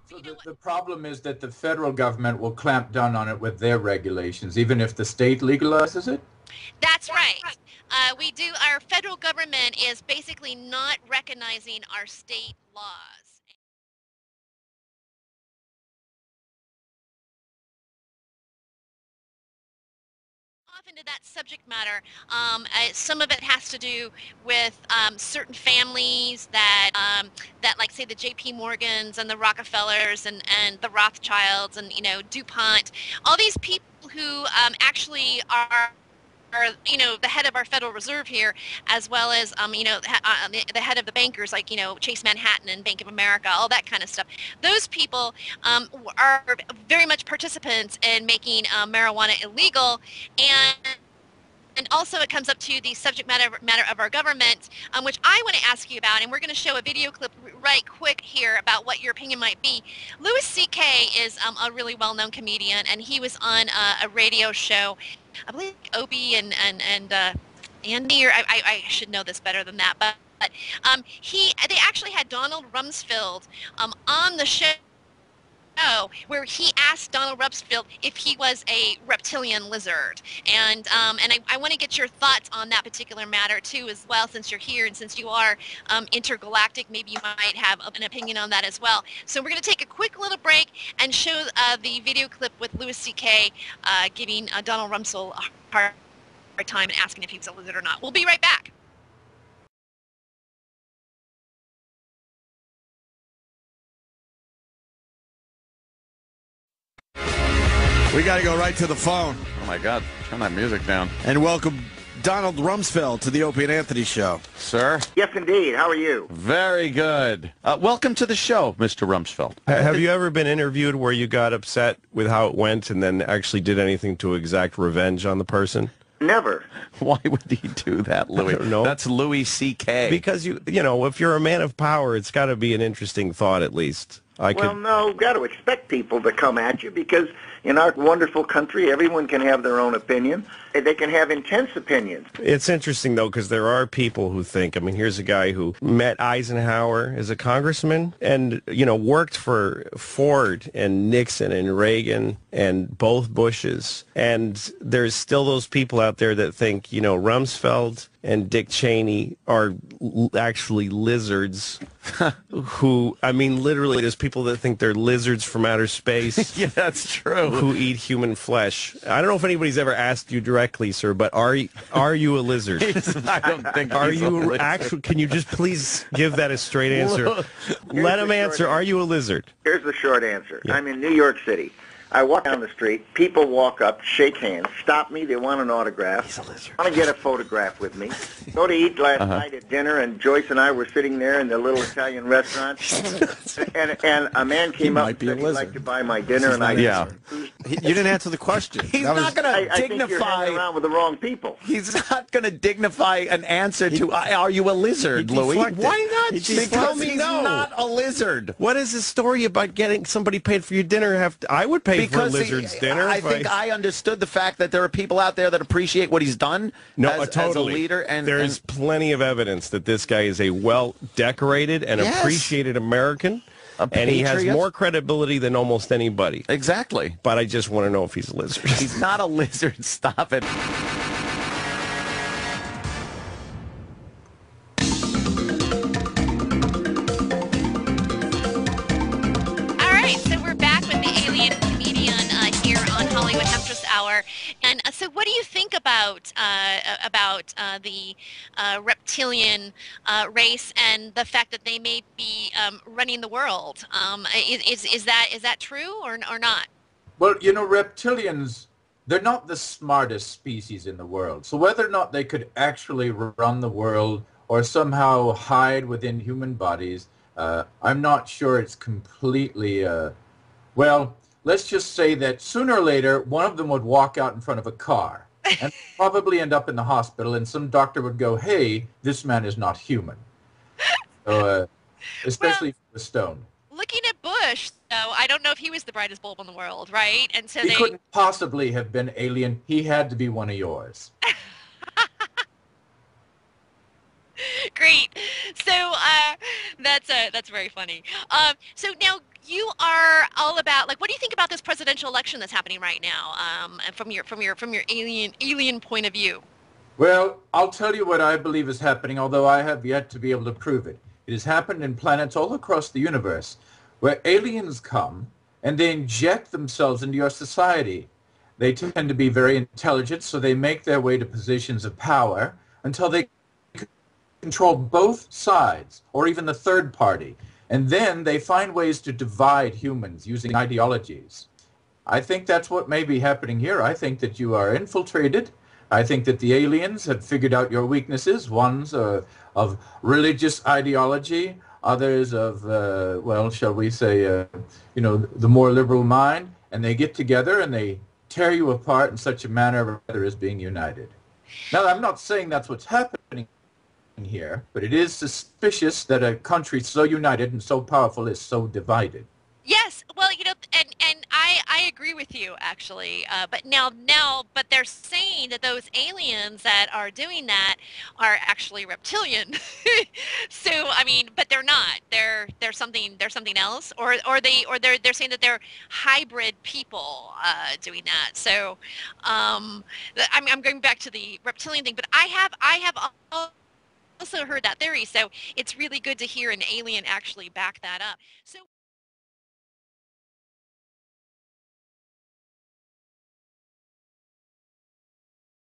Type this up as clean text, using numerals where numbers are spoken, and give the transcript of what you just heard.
So the problem is that the federal government will clamp down on it with their regulations, even if the state legalizes it? That's right. Our federal government is basically not recognizing our state laws. Off into that subject matter. Some of it has to do with certain families that, like, say, the J.P. Morgans and the Rockefellers and the Rothschilds and, DuPont, all these people who actually are, the head of our Federal Reserve here, as well as, the head of the bankers, like, Chase Manhattan and Bank of America, all that kind of stuff. Those people are very much participants in making marijuana illegal, and also it comes up to the subject matter of our government, which I want to ask you about, and we're going to show a video clip right quick here about what your opinion might be. Louis C.K. is a really well-known comedian, and he was on a radio show, I believe Opie and Andy, or I should know this better than that, but they actually had Donald Rumsfeld on the show, where he asked Donald Rumsfeld if he was a reptilian lizard, and I want to get your thoughts on that particular matter too, as well, since you're here and since you are intergalactic. Maybe you might have an opinion on that as well. So we're going to take a quick little break and show the video clip with Louis C.K. Giving Donald Rumsfeld a hard time and asking if he was a lizard or not. We'll be right back. We got to go right to the phone. Oh, my God. Turn that music down. And welcome Donald Rumsfeld to the Opie and Anthony Show. Sir? Yes, indeed. How are you? Very good. Welcome to the show, Mr. Rumsfeld. Have you ever been interviewed where you got upset with how it went and then actually did anything to exact revenge on the person? Never. Why would he do that, Louis? I don't know. That's Louis C.K. Because, if you're a man of power, it's got to be an interesting thought at least. No, got to expect people to come at you because in our wonderful country, everyone can have their own opinion. They can have intense opinions. It's interesting, though, because there are people who think, here's a guy who met Eisenhower as a congressman and, worked for Ford and Nixon and Reagan and both Bushes. And there's still those people out there that think, Rumsfeld and Dick Cheney are actually lizards who, literally, there's people that think they're lizards from outer space. Yeah, that's true. Who eat human flesh. I don't know if anybody's ever asked you directly, sir, but are you a lizard? I don't think are you actually? Can you just please give that a straight answer? Let him answer. Are you a lizard? Here's the short answer. Yeah. I'm in New York City. I walk down the street. People walk up, shake hands, stop me. They want an autograph. He's a lizard. Want to get a photograph with me. Go to eat last night at dinner, and Joyce and I were sitting there in the little Italian restaurant. and a man came up and said he'd like to buy my dinner, and I You didn't answer the question. He's not going to I think you're dignify. hanging around with the wrong people. He's not going to dignify an answer to "Are you a lizard, Louis?" deflected. Why not? He Because deflected. he's not a lizard. What is the story about getting somebody paid for your dinner? I would pay for a lizard's dinner. I think I understood the fact that there are people out there that appreciate what he's done as a leader. And there's plenty of evidence that this guy is a well-decorated and appreciated American. And he has more credibility than almost anybody. Exactly. But I just want to know if he's a lizard. He's not a lizard. Stop it. All right, so we're back with the alien comedian here on Hollywood Hemptress Hour. And so what do you think about the reptilian race and the fact that they may be running the world? Is that true or not? Well, reptilians, they're not the smartest species in the world. So whether or not they could actually run the world or somehow hide within human bodies, I'm not sure it's completely, well, let's just say that sooner or later, one of them would walk out in front of a car and probably end up in the hospital, and some doctor would go, hey, this man is not human. So, especially if he was stoned. Looking at Bush, though, I don't know if he was the brightest bulb in the world, right? And so He couldn't possibly have been alien. He had to be one of yours. Great. So that's very funny. So now you are all about like, what do you think about this presidential election that's happening right now? From your alien point of view. Well, I'll tell you what I believe is happening, although I have yet to be able to prove it. It has happened in planets all across the universe where aliens come and they inject themselves into your society. They tend to be very intelligent, so they make their way to positions of power until they control both sides or even the third party. And then they find ways to divide humans using ideologies. I think that's what may be happening here. I think that you are infiltrated. I think that the aliens have figured out your weaknesses. One's of religious ideology, others of, well, shall we say, the more liberal mind, and they get together and they tear you apart in such a manner rather as being united. Now, I'm not saying that's what's happening here, but it is suspicious that a country so united and so powerful is so divided. Yes, well, and I agree with you actually. But they're saying that those aliens that are doing that are actually reptilian. So I mean, but they're not. They're something else, or they're saying that they're hybrid people doing that. So I'm going back to the reptilian thing, but I have also heard that theory. So it's really good to hear an alien actually back that up. So